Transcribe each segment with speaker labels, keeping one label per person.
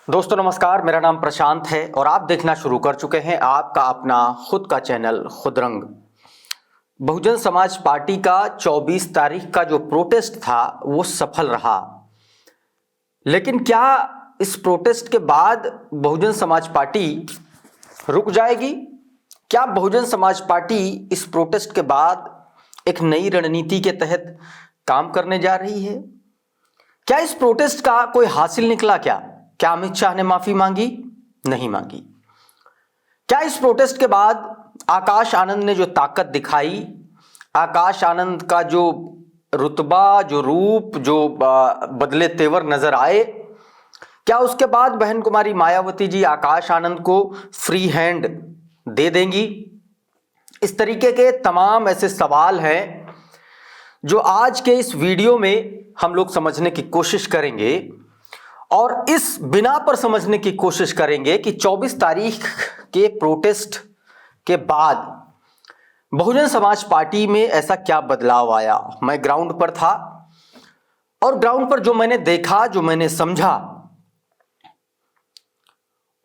Speaker 1: दोस्तों नमस्कार, मेरा नाम प्रशांत है और आप देखना शुरू कर चुके हैं आपका अपना खुद का चैनल खुदरंग। बहुजन समाज पार्टी का 24 तारीख का जो प्रोटेस्ट था वो सफल रहा, लेकिन क्या इस प्रोटेस्ट के बाद बहुजन समाज पार्टी रुक जाएगी? क्या बहुजन समाज पार्टी इस प्रोटेस्ट के बाद एक नई रणनीति के तहत काम करने जा रही है? क्या इस प्रोटेस्ट का कोई हासिल निकला? क्या अमित शाह ने माफी मांगी? नहीं मांगी। क्या इस प्रोटेस्ट के बाद आकाश आनंद ने जो ताकत दिखाई, आकाश आनंद का जो रुतबा, जो रूप, जो बदले तेवर नजर आए, क्या उसके बाद बहन कुमारी मायावती जी आकाश आनंद को फ्री हैंड दे देंगी? इस तरीके के तमाम ऐसे सवाल हैं जो आज के इस वीडियो में हम लोग समझने की कोशिश करेंगे और इस बिना पर समझने की कोशिश करेंगे कि 24 तारीख के प्रोटेस्ट के बाद बहुजन समाज पार्टी में ऐसा क्या बदलाव आया। मैं ग्राउंड पर था और ग्राउंड पर जो मैंने देखा, जो मैंने समझा,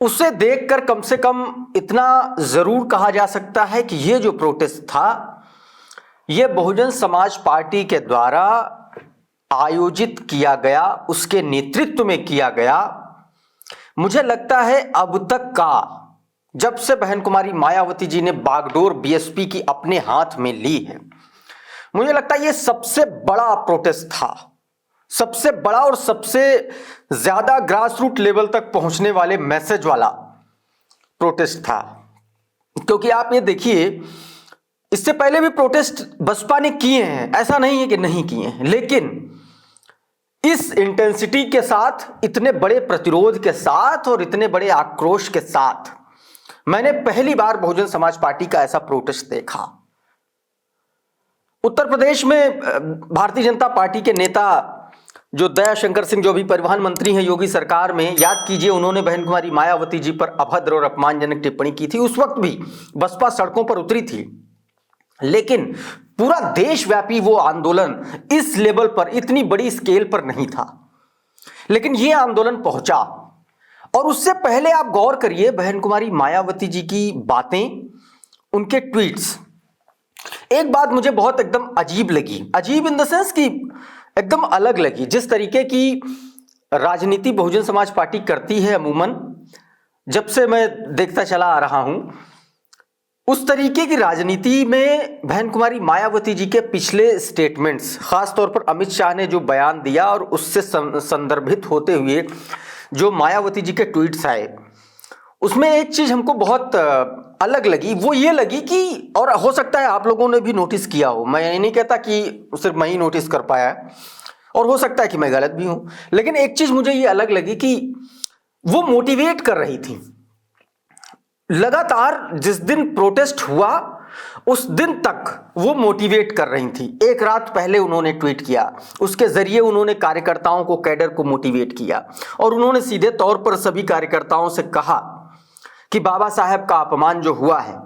Speaker 1: उसे देखकर कम से कम इतना जरूर कहा जा सकता है कि यह जो प्रोटेस्ट था यह बहुजन समाज पार्टी के द्वारा आयोजित किया गया, उसके नेतृत्व में किया गया। मुझे लगता है अब तक का, जब से बहन कुमारी मायावती जी ने बागडोर बीएसपी की अपने हाथ में ली है, मुझे लगता है यह सबसे बड़ा प्रोटेस्ट था, सबसे बड़ा और सबसे ज्यादा ग्रास रूट लेवल तक पहुंचने वाले मैसेज वाला प्रोटेस्ट था। क्योंकि आप ये देखिए, इससे पहले भी प्रोटेस्ट बसपा ने किए हैं, ऐसा नहीं है कि नहीं किए हैं, लेकिन इस इंटेंसिटी के साथ, इतने बड़े प्रतिरोध के साथ और इतने बड़े आक्रोश के साथ मैंने पहली बार बहुजन समाज पार्टी का ऐसा प्रोटेस्ट देखा। उत्तर प्रदेश में भारतीय जनता पार्टी के नेता जो दयाशंकर सिंह, जो भी परिवहन मंत्री हैं योगी सरकार में, याद कीजिए उन्होंने बहन कुमारी मायावती जी पर अभद्र और अपमानजनक टिप्पणी की थी। उस वक्त भी बसपा सड़कों पर उतरी थी, लेकिन पूरा देशव्यापी वो आंदोलन इस लेवल पर, इतनी बड़ी स्केल पर नहीं था, लेकिन ये आंदोलन पहुंचा। और उससे पहले आप गौर करिए बहन कुमारी मायावती जी की बातें, उनके ट्वीट्स। एक बात मुझे बहुत एकदम अजीब लगी, अजीब इन द सेंस कि एकदम अलग लगी। जिस तरीके की राजनीति बहुजन समाज पार्टी करती है अमूमन, जब से मैं देखता चला आ रहा हूं, उस तरीके की राजनीति में बहन कुमारी मायावती जी के पिछले स्टेटमेंट्स, खासतौर पर अमित शाह ने जो बयान दिया और उससे संदर्भित होते हुए जो मायावती जी के ट्वीट्स आए, उसमें एक चीज हमको बहुत अलग लगी। वो ये लगी कि, और हो सकता है आप लोगों ने भी नोटिस किया हो, मैं ये नहीं कहता कि सिर्फ मैं ही नोटिस कर पाया है, और हो सकता है कि मैं गलत भी हूं, लेकिन एक चीज मुझे ये अलग लगी कि वो मोटिवेट कर रही थी लगातार। जिस दिन प्रोटेस्ट हुआ उस दिन तक वो मोटिवेट कर रही थी। एक रात पहले उन्होंने ट्वीट किया, उसके जरिए उन्होंने कार्यकर्ताओं को, कैडर को मोटिवेट किया, और उन्होंने सीधे तौर पर सभी कार्यकर्ताओं से कहा कि बाबा साहेब का अपमान जो हुआ है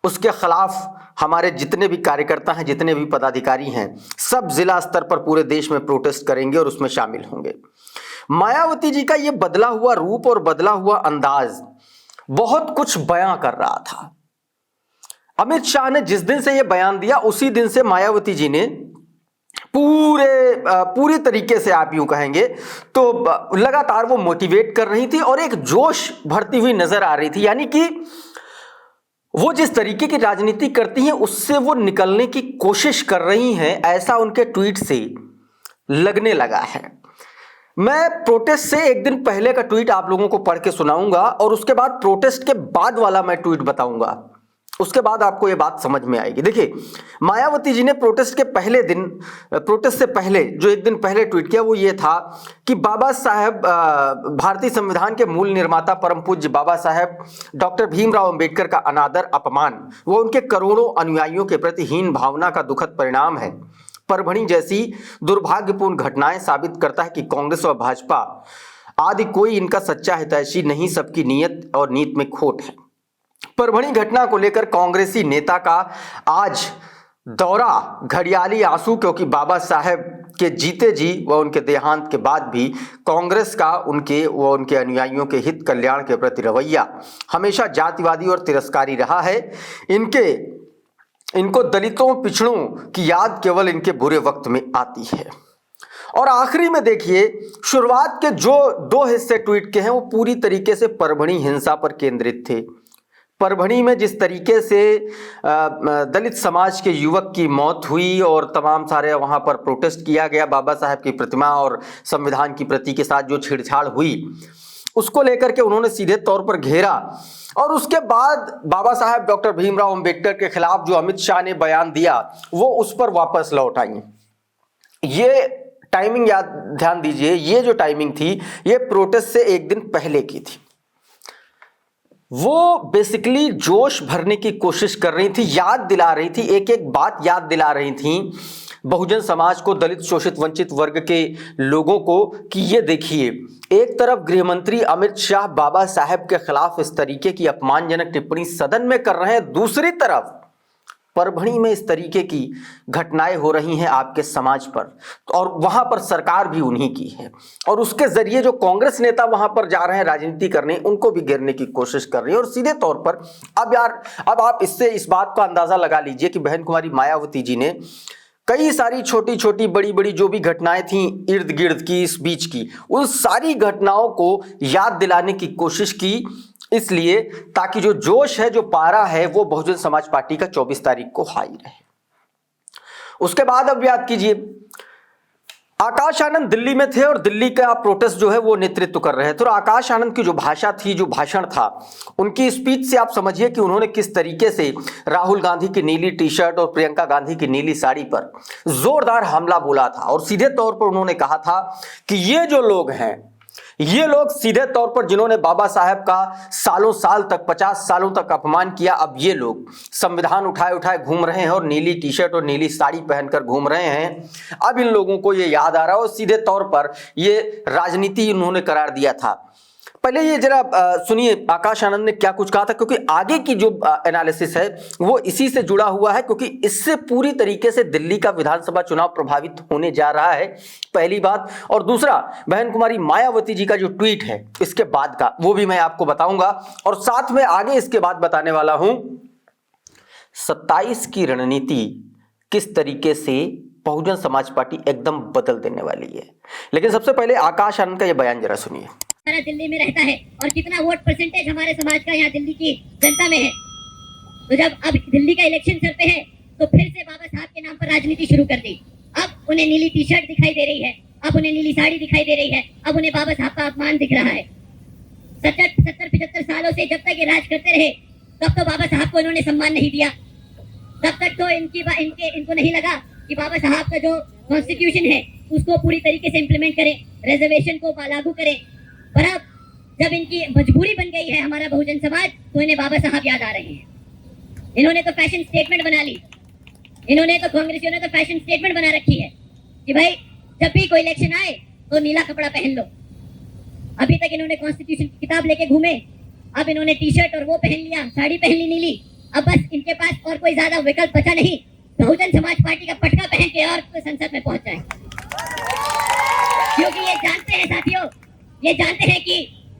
Speaker 1: उसके खिलाफ हमारे जितने भी कार्यकर्ता हैं, जितने भी पदाधिकारी हैं, सब जिला स्तर पर पूरे देश में प्रोटेस्ट करेंगे और उसमें शामिल होंगे। मायावती जी का ये बदला हुआ रूप और बदला हुआ अंदाज बहुत कुछ बयां कर रहा था। अमित शाह ने जिस दिन से यह बयान दिया उसी दिन से मायावती जी ने पूरी तरीके से, आप यूं कहेंगे तो, लगातार वो मोटिवेट कर रही थी और एक जोश भरती हुई नजर आ रही थी। यानी कि वो जिस तरीके की राजनीति करती हैं उससे वो निकलने की कोशिश कर रही हैं, ऐसा उनके ट्वीट से लगने लगा है। मैं प्रोटेस्ट से एक दिन पहले का ट्वीट आप लोगों को पढ़ के सुनाऊंगा और उसके बाद प्रोटेस्ट के बाद वाला मैं ट्वीट बताऊंगा, उसके बाद आपको ये बात समझ में आएगी। देखिए, मायावती जी ने प्रोटेस्ट के पहले दिन, प्रोटेस्ट से पहले जो एक दिन पहले ट्वीट किया वो ये था कि बाबा साहेब, भारतीय संविधान के मूल निर्माता परम पूज्य बाबा साहेब डॉक्टर भीमराव अंबेडकर का अनादर, अपमान, वो उनके करोड़ों अनुयायियों के प्रति हीन भावना का दुखद परिणाम है। परभणी जैसी दुर्भाग्यपूर्ण घटनाएं साबित करता है कि कांग्रेस और भाजपा आदि कोई इनका सच्चा हितैषी नहीं, सबकी नीयत और नीत में खोट है। परभणी घटना को लेकर कांग्रेसी नेता का आज दौरा घड़ियाली आंसू, क्योंकि बाबा साहेब के जीते जी व उनके देहांत के बाद भी कांग्रेस का उनके अनुयायियों के हित कल्याण के प्रति रवैया हमेशा जातिवादी और तिरस्कारी रहा है। इनको दलितों पिछड़ों की याद केवल इनके बुरे वक्त में आती है। और आखिरी में देखिए, शुरुआत के जो 2 हिस्से ट्वीट के हैं वो पूरी तरीके से परभणी हिंसा पर केंद्रित थे। परभणी में जिस तरीके से दलित समाज के युवक की मौत हुई और तमाम सारे वहां पर प्रोटेस्ट किया गया, बाबा साहब की प्रतिमा और संविधान की प्रति के साथ जो छेड़छाड़ हुई उसको लेकर के उन्होंने सीधे तौर पर घेरा। और उसके बाद बाबा साहब डॉक्टर भीमराव अंबेडकर के खिलाफ जो अमित शाह ने बयान दिया वो उस पर वापस लौट आई। ये टाइमिंग ध्यान दीजिए, ये जो टाइमिंग थी ये प्रोटेस्ट से एक दिन पहले की थी। वो बेसिकली जोश भरने की कोशिश कर रही थी, याद दिला रही थी, एक एक बात याद दिला रही थी बहुजन समाज को, दलित शोषित वंचित वर्ग के लोगों को कि ये देखिए, एक तरफ गृहमंत्री अमित शाह बाबा साहब के खिलाफ इस तरीके की अपमानजनक टिप्पणी सदन में कर रहे हैं, दूसरी तरफ परभणी में इस तरीके की घटनाएं हो रही हैं आपके समाज पर, और वहां पर सरकार भी उन्हीं की है और उसके जरिए जो कांग्रेस नेता वहां पर जा रहे हैं राजनीति करने, उनको भी गिरने की कोशिश कर रही है। और सीधे तौर पर अब आप इससे इस बात का अंदाजा लगा लीजिए कि बहन कुमारी मायावती जी ने कई सारी छोटी छोटी बड़ी बड़ी जो भी घटनाएं थी इर्द गिर्द की, इस बीच की, उन सारी घटनाओं को याद दिलाने की कोशिश की, इसलिए ताकि जो जोश है, जो पारा है, वो बहुजन समाज पार्टी का 24 तारीख को हाई रहे। उसके बाद अब याद कीजिए, आकाश आनंद दिल्ली में थे और दिल्ली का प्रोटेस्ट जो है वो नेतृत्व कर रहे थे। और आकाश आनंद की जो भाषा थी, जो भाषण था, उनकी स्पीच से आप समझिए कि उन्होंने किस तरीके से राहुल गांधी की नीली टी शर्ट और प्रियंका गांधी की नीली साड़ी पर जोरदार हमला बोला था। और सीधे तौर पर उन्होंने कहा था कि ये जो लोग हैं, ये लोग सीधे तौर पर जिन्होंने बाबा साहब का सालों साल तक, 50 सालों तक अपमान किया, अब ये लोग संविधान उठाए उठाए घूम रहे हैं और नीली टी शर्ट और नीली साड़ी पहनकर घूम रहे हैं। अब इन लोगों को ये याद आ रहा है और सीधे तौर पर ये राजनीति उन्होंने करार दिया था। पहले ये जरा सुनिए आकाश आनंद ने क्या कुछ कहा था, क्योंकि आगे की जो एनालिसिस है वो इसी से जुड़ा हुआ है, क्योंकि इससे पूरी तरीके से दिल्ली का विधानसभा चुनाव प्रभावित होने जा रहा है, पहली बात। और दूसरा, बहन कुमारी मायावती जी का जो ट्वीट है इसके बाद का, वो भी मैं आपको बताऊंगा। और साथ में आगे इसके बाद बताने वाला हूं 27 की रणनीति किस तरीके से बहुजन समाज पार्टी एकदम बदल देने वाली है। लेकिन सबसे पहले आकाश आनंद का यह बयान जरा सुनिए।
Speaker 2: दिल्ली में रहता है और कितना वोट परसेंटेज हमारे समाज का यहाँ दिल्ली की जनता में है। तो जब अब दिल्ली का इलेक्शन सर पे है तो फिर से बाबा साहब के नाम पर राजनीति शुरू कर दी। अब उन्हें नीली टी शर्ट दिखाई दे रही है, अब उन्हें नीली साड़ी दिखाई दे रही है, अब उन्हें बाबा साहब का अपमान दिख रहा है। 70-75 सालों से जब तक ये राज करते रहे तब तो बाबा साहब को इन्होंने सम्मान नहीं दिया, तब तक तो इनको नहीं लगा कि बाबा साहब का जो कॉन्स्टिट्यूशन है उसको पूरी तरीके से इम्प्लीमेंट करें, रिजर्वेशन को लागू करें। पर अब जब इनकी मजबूरी बन गई है हमारा बहुजन समाज, तो इन्हें बाबा साहब याद आ रहे हैं। इन्होंने तो फैशन स्टेटमेंट बना ली, इन्होंने तो कांग्रेसियों ने तो फैशन स्टेटमेंट बना रखी है कि भाई जब भी कोई इलेक्शन आए तो नीला कपड़ा पहन लो। अभी तक इन्होंने कॉन्स्टिट्यूशन की किताब लेके घूमे, अब इन्होंने टी शर्ट और वो पहन लिया, साड़ी पहन ली नीली। अब बस इनके पास और कोई ज्यादा विकल्प बचा नहीं, बहुजन समाज पार्टी का पटका पहन के और संसद में पहुंच जाए। क्योंकि ये जानते हैं साथियों, ये जानते हैं कि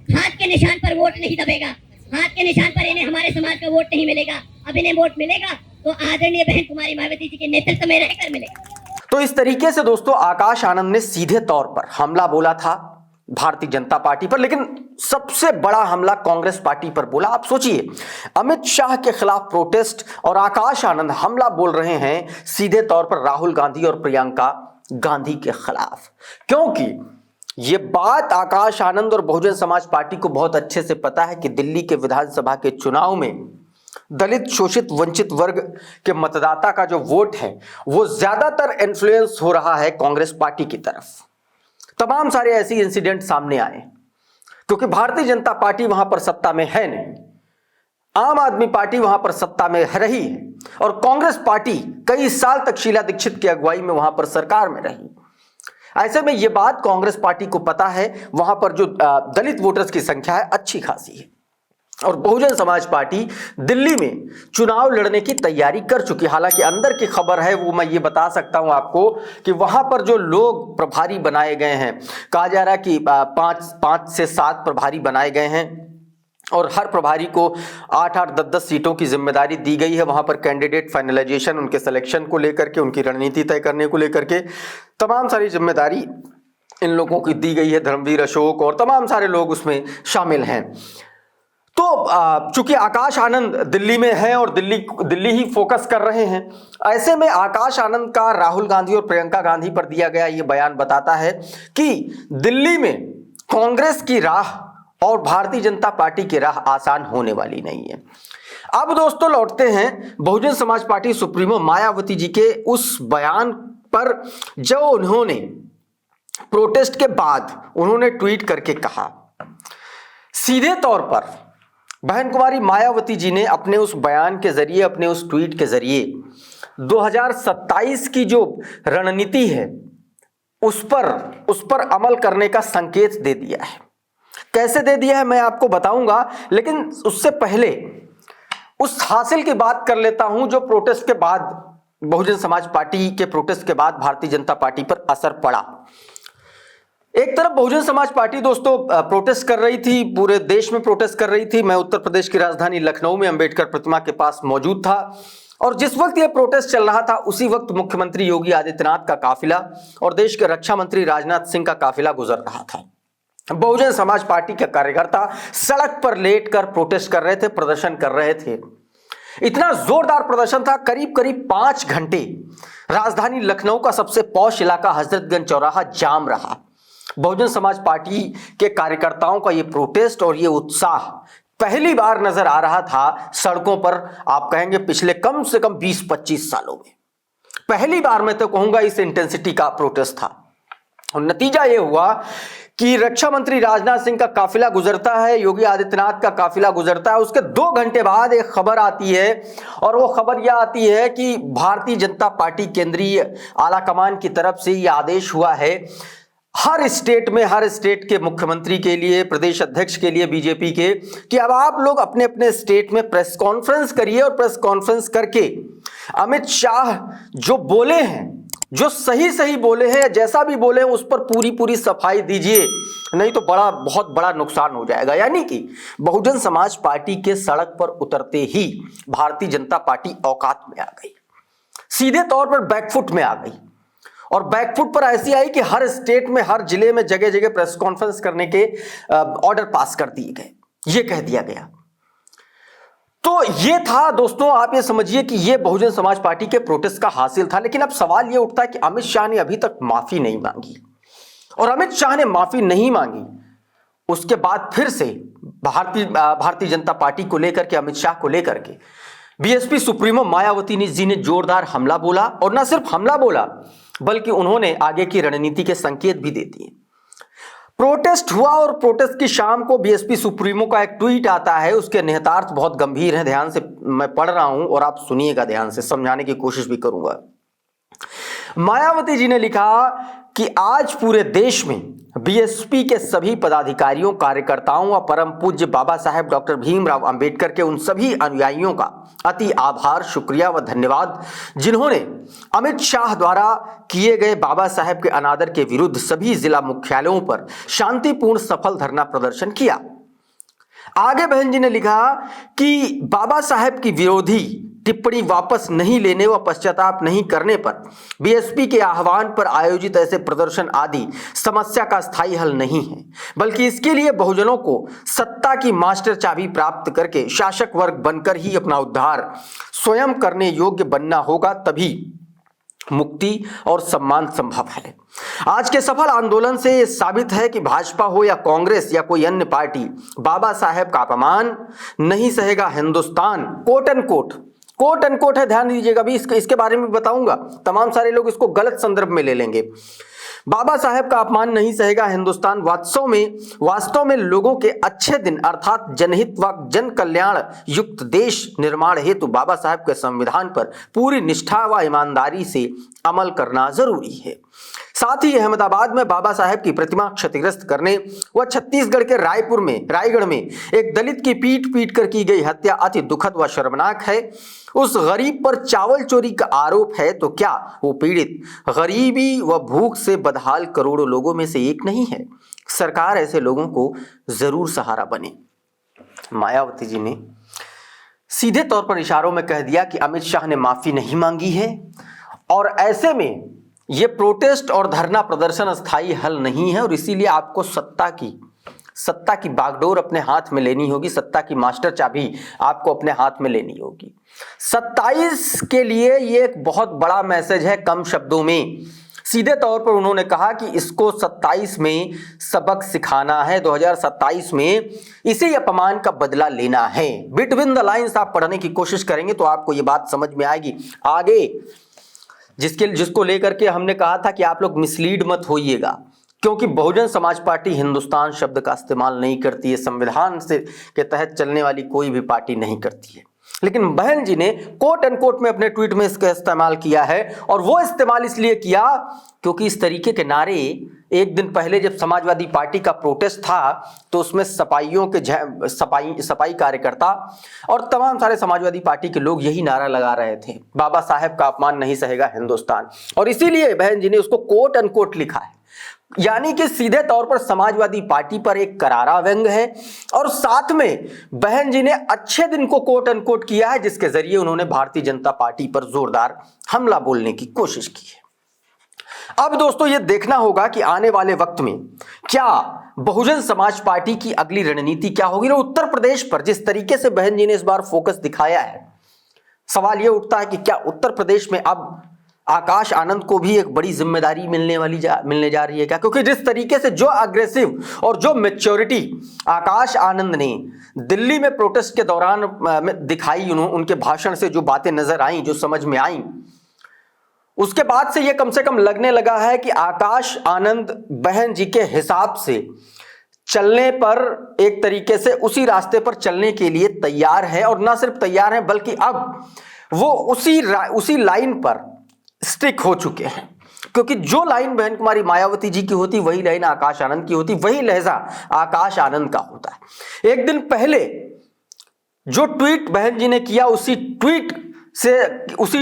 Speaker 2: हाथ के निशान पर वोट नहीं दबेगा, हाथ के निशान पर इन्हें हमारे समाज का वोट नहीं मिलेगा। अब इन्हें वोट मिलेगा तो आदरणीय बहन कुमारी मायावती जी के नेतृत्व में रहकर मिलेगा।
Speaker 1: तो इस तरीके से दोस्तों आकाश आनंद ने सीधे तौर पर हमला बोला था भारतीय जनता पार्टी पर, लेकिन सबसे बड़ा हमला कांग्रेस पार्टी पर बोला। आप सोचिए, अमित शाह के खिलाफ प्रोटेस्ट और आकाश आनंद हमला बोल रहे हैं सीधे तौर पर राहुल गांधी और प्रियंका गांधी के खिलाफ, क्योंकि ये बात आकाश आनंद और बहुजन समाज पार्टी को बहुत अच्छे से पता है कि दिल्ली के विधानसभा के चुनाव में दलित शोषित वंचित वर्ग के मतदाता का जो वोट है वो ज्यादातर इन्फ्लुएंस हो रहा है कांग्रेस पार्टी की तरफ। तमाम सारे ऐसे इंसिडेंट सामने आए क्योंकि भारतीय जनता पार्टी वहां पर सत्ता में है नहीं, आम आदमी पार्टी वहां पर सत्ता में रही है और कांग्रेस पार्टी कई साल तक शीला दीक्षित की अगुवाई में वहां पर सरकार में रही। ऐसे में यह बात कांग्रेस पार्टी को पता है, वहां पर जो दलित वोटर्स की संख्या है अच्छी खासी है। और बहुजन समाज पार्टी दिल्ली में चुनाव लड़ने की तैयारी कर चुकी है। हालांकि अंदर की खबर है वो मैं ये बता सकता हूं आपको कि वहां पर जो लोग प्रभारी बनाए गए हैं, कहा जा रहा है कि 5 से 7 प्रभारी बनाए गए हैं और हर प्रभारी को 8-8, 10-10 सीटों की जिम्मेदारी दी गई है। वहां पर कैंडिडेट फाइनलाइजेशन, उनके सिलेक्शन को लेकर के, उनकी रणनीति तय करने को लेकर के तमाम सारी जिम्मेदारी इन लोगों की दी गई है। धर्मवीर अशोक और तमाम सारे लोग उसमें शामिल हैं। तो चूंकि आकाश आनंद दिल्ली में है और दिल्ली ही फोकस कर रहे हैं, ऐसे में आकाश आनंद का राहुल गांधी और प्रियंका गांधी पर दिया गया ये बयान बताता है कि दिल्ली में कांग्रेस की राह और भारतीय जनता पार्टी की राह आसान होने वाली नहीं है। अब दोस्तों लौटते हैं बहुजन समाज पार्टी सुप्रीमो मायावती जी के उस बयान पर जो उन्होंने प्रोटेस्ट के बाद उन्होंने ट्वीट करके कहा। सीधे तौर पर बहन कुमारी मायावती जी ने अपने उस बयान के जरिए, अपने उस ट्वीट के जरिए 2027 की जो रणनीति है उस पर अमल करने का संकेत दे दिया है। कैसे दे दिया है मैं आपको बताऊंगा, लेकिन उससे पहले उस हासिल की बात कर लेता हूं जो प्रोटेस्ट के बाद, बहुजन समाज पार्टी के प्रोटेस्ट के बाद भारतीय जनता पार्टी पर असर पड़ा। एक तरफ बहुजन समाज पार्टी दोस्तों प्रोटेस्ट कर रही थी, पूरे देश में प्रोटेस्ट कर रही थी। मैं उत्तर प्रदेश की राजधानी लखनऊ में अंबेडकर प्रतिमा के पास मौजूद था और जिस वक्त यह प्रोटेस्ट चल रहा था उसी वक्त मुख्यमंत्री योगी आदित्यनाथ का काफिला और देश के रक्षा मंत्री राजनाथ सिंह का काफिला गुजर रहा था। बहुजन समाज पार्टी के कार्यकर्ता सड़क पर लेटकर प्रोटेस्ट कर रहे थे, प्रदर्शन कर रहे थे। इतना जोरदार प्रदर्शन था, करीब करीब 5 घंटे राजधानी लखनऊ का सबसे पॉश इलाका हजरतगंज चौराहा जाम रहा। बहुजन समाज पार्टी के कार्यकर्ताओं का ये प्रोटेस्ट और ये उत्साह पहली बार नजर आ रहा था सड़कों पर, आप कहेंगे पिछले कम से कम 20-25 सालों में पहली बार मैं तो कहूंगा इस इंटेंसिटी का प्रोटेस्ट था। और नतीजा ये हुआ कि रक्षा मंत्री राजनाथ सिंह का काफिला गुजरता है, योगी आदित्यनाथ का काफिला गुजरता है। उसके 2 घंटे बाद एक खबर आती है और वो खबर यह आती है कि भारतीय जनता पार्टी केंद्रीय आलाकमान की तरफ से यह आदेश हुआ है हर स्टेट के मुख्यमंत्री के लिए, प्रदेश अध्यक्ष के लिए बीजेपी के, कि अब आप लोग अपने अपने स्टेट में प्रेस कॉन्फ्रेंस करिए और प्रेस कॉन्फ्रेंस करके अमित शाह जो बोले हैं, जो सही बोले हैं, जैसा भी बोले हैं उस पर पूरी सफाई दीजिए, नहीं तो बहुत बड़ा नुकसान हो जाएगा। यानी कि बहुजन समाज पार्टी के सड़क पर उतरते ही भारतीय जनता पार्टी औकात में आ गई, सीधे तौर पर बैकफुट में आ गई। और बैकफुट पर ऐसी आई कि हर स्टेट में, हर जिले में जगह जगह प्रेस कॉन्फ्रेंस करने के ऑर्डर पास कर दिए गए, ये कह दिया गया। तो ये था दोस्तों, आप ये समझिए कि ये बहुजन समाज पार्टी के प्रोटेस्ट का हासिल था। लेकिन अब सवाल ये उठता है कि अमित शाह ने अभी तक माफी नहीं मांगी, और अमित शाह ने माफी नहीं मांगी उसके बाद फिर से भारतीय जनता पार्टी को लेकर के, अमित शाह को लेकर के बीएसपी सुप्रीमो मायावती जी ने जोरदार हमला बोला। और न सिर्फ हमला बोला बल्कि उन्होंने आगे की रणनीति के संकेत भी दे दिए। प्रोटेस्ट हुआ और प्रोटेस्ट की शाम को बीएसपी सुप्रीमो का एक ट्वीट आता है, उसके निहितार्थ बहुत गंभीर हैं। ध्यान से मैं पढ़ रहा हूं और आप सुनिएगा, ध्यान से समझाने की कोशिश भी करूंगा। मायावती जी ने लिखा कि आज पूरे देश में बीएसपी के सभी पदाधिकारियों, कार्यकर्ताओं व परम पूज्य बाबा साहेब डॉक्टर भीमराव अंबेडकर के उन सभी अनुयायियों का अति आभार, शुक्रिया व धन्यवाद जिन्होंने अमित शाह द्वारा किए गए बाबा साहेब के अनादर के विरुद्ध सभी जिला मुख्यालयों पर शांतिपूर्ण सफल धरना प्रदर्शन किया। आगे बहन जी ने लिखा कि बाबा साहेब की विरोधी टिप्पणी वापस नहीं लेने व पश्चाताप नहीं करने पर बीएसपी के आह्वान पर आयोजित ऐसे प्रदर्शन आदि समस्या का स्थायी हल नहीं है, बल्कि इसके लिए बहुजनों को सत्ता की मास्टर चाबी प्राप्त करके शासक वर्ग बनकर ही अपना उद्धार स्वयं करने योग्य बनना होगा, तभी मुक्ति और सम्मान संभव है। आज के सफल आंदोलन से यह साबित है कि भाजपा हो या कांग्रेस या कोई अन्य पार्टी बाबा साहेब का अपमान नहीं सहेगा। हिंदुस्तान कोट अनकोट है, ध्यान दीजिएगा। अभी इसके बारे में बताऊंगा, तमाम सारे लोग इसको गलत संदर्भ में ले लेंगे। बाबा साहेब का अपमान नहीं सहेगा हिंदुस्तान। वास्तव में लोगों के अच्छे दिन अर्थात जनहित व जन कल्याण युक्त देश निर्माण हेतु बाबा साहेब के संविधान पर पूरी निष्ठा व ईमानदारी से अमल करना जरूरी है। साथ ही अहमदाबाद में बाबा साहेब की प्रतिमा क्षतिग्रस्त करने व छत्तीसगढ़ के रायगढ़ में एक दलित की पीट कर की गई हत्या अति दुखद व शर्मनाक है। उस गरीब पर चावल चोरी का आरोप है तो क्या वो पीड़ित गरीबी व भूख से बदहाल करोड़ों लोगों में से एक नहीं है? सरकार ऐसे लोगों को जरूर सहारा बने। मायावती जी ने सीधे तौर पर इशारों में कह दिया कि अमित शाह ने माफी नहीं मांगी है और ऐसे में ये प्रोटेस्ट और धरना प्रदर्शन अस्थायी हल नहीं है और इसीलिए आपको सत्ता की बागडोर अपने हाथ में लेनी होगी, सत्ता की मास्टर चाबी आपको अपने हाथ में लेनी होगी। 27 के लिए ये एक बहुत बड़ा मैसेज है। कम शब्दों में सीधे तौर पर उन्होंने कहा कि इसको 27 में सबक सिखाना है, 2027 में इसी अपमान का बदला लेना है। बिटवीन द लाइन्स आप पढ़ने की कोशिश करेंगे तो आपको ये बात समझ में आएगी। आगे जिसको लेकर के हमने कहा था कि आप लोग मिसलीड मत होइएगा, क्योंकि बहुजन समाज पार्टी हिंदुस्तान शब्द का इस्तेमाल नहीं करती है, संविधान से के तहत चलने वाली कोई भी पार्टी नहीं करती है। लेकिन बहन जी ने कोट एंड कोट में अपने ट्वीट में इसका इस्तेमाल किया है और वो इस्तेमाल इसलिए किया क्योंकि इस तरीके के नारे एक दिन पहले जब समाजवादी पार्टी का प्रोटेस्ट था तो उसमें सपाई कार्यकर्ता और तमाम सारे समाजवादी पार्टी के लोग यही नारा लगा रहे थे, बाबा साहेब का अपमान नहीं सहेगा हिंदुस्तान। और इसीलिए बहन जी ने उसको कोट एंड कोट लिखा है, यानी कि सीधे तौर पर समाजवादी पार्टी पर एक करारा व्यंग है और साथ में बहन जी ने अच्छे दिन को कोट एंड कोट किया है, जिसके जरिए उन्होंने भारतीय जनता पार्टी पर जोरदार हमला बोलने की कोशिश की है। अब दोस्तों ये देखना होगा कि आने वाले वक्त में क्या बहुजन समाज पार्टी की अगली रणनीति क्या होगी। और उत्तर प्रदेश पर जिस तरीके से बहन जी ने इस बार फोकस दिखाया है, सवाल यह उठता है कि क्या उत्तर प्रदेश में अब आकाश आनंद को भी एक बड़ी जिम्मेदारी मिलने जा रही है क्या? क्योंकि जिस तरीके से जो अग्रेसिव और जो मैच्योरिटी आकाश आनंद ने दिल्ली में प्रोटेस्ट के दौरान दिखाई, उनके भाषण से जो बातें नजर आई, जो समझ में आई, उसके बाद से ये कम से कम लगने लगा है कि आकाश आनंद बहन जी के हिसाब से चलने पर एक तरीके से उसी रास्ते पर चलने के लिए तैयार है और ना सिर्फ तैयार है बल्कि अब वो उसी लाइन पर स्टिक हो चुके हैं। क्योंकि जो लाइन बहन कुमारी मायावती जी की होती वही लाइन आकाश आनंद की होती, वही लहजा आकाश आनंद का होता है। एक दिन पहले जो ट्वीट बहन जी ने किया उसी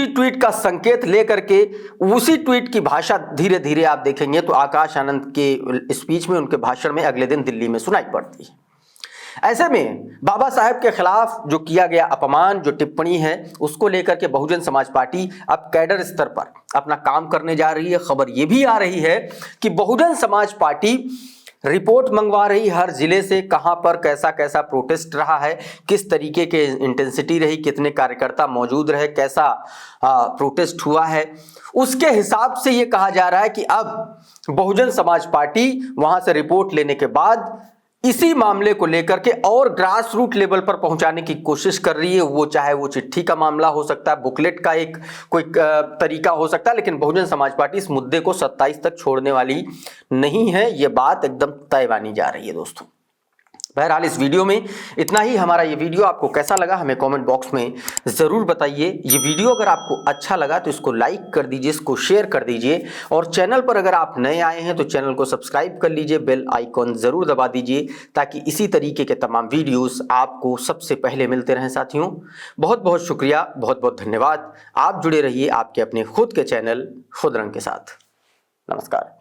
Speaker 1: ट्वीट का संकेत लेकर के उसी ट्वीट की भाषा धीरे धीरे आप देखेंगे तो आकाश आनंद के स्पीच में, उनके भाषण में अगले दिन दिल्ली में सुनाई पड़ती है। ऐसे में बाबा साहेब के खिलाफ जो किया गया अपमान, जो टिप्पणी है, उसको लेकर के बहुजन समाज पार्टी अब कैडर स्तर पर अपना काम करने जा रही है। खबर यह भी आ रही है कि बहुजन समाज पार्टी रिपोर्ट मंगवा रही हर जिले से, कहां पर कैसा कैसा प्रोटेस्ट रहा है, किस तरीके के इंटेंसिटी रही, कितने कार्यकर्ता मौजूद रहे, कैसा प्रोटेस्ट हुआ है। उसके हिसाब से यह कहा जा रहा है कि अब बहुजन समाज पार्टी वहां से रिपोर्ट लेने के बाद इसी मामले को लेकर के और ग्रास रूट लेवल पर पहुंचाने की कोशिश कर रही है। वो चाहे वो चिट्ठी का मामला हो सकता है, बुकलेट का एक कोई तरीका हो सकता है, लेकिन बहुजन समाज पार्टी इस मुद्दे को 27 तक छोड़ने वाली नहीं है। ये बात एकदम तय मानी जा रही है दोस्तों। बहरहाल इस वीडियो में इतना ही। हमारा ये वीडियो आपको कैसा लगा हमें कमेंट बॉक्स में ज़रूर बताइए। ये वीडियो अगर आपको अच्छा लगा तो इसको लाइक कर दीजिए, इसको शेयर कर दीजिए और चैनल पर अगर आप नए आए हैं तो चैनल को सब्सक्राइब कर लीजिए, बेल आइकॉन ज़रूर दबा दीजिए ताकि इसी तरीके के तमाम वीडियोस आपको सबसे पहले मिलते रहें। साथियों बहुत बहुत शुक्रिया, बहुत बहुत धन्यवाद। आप जुड़े रहिए आपके अपने खुद के चैनल खुद रंग के साथ। नमस्कार।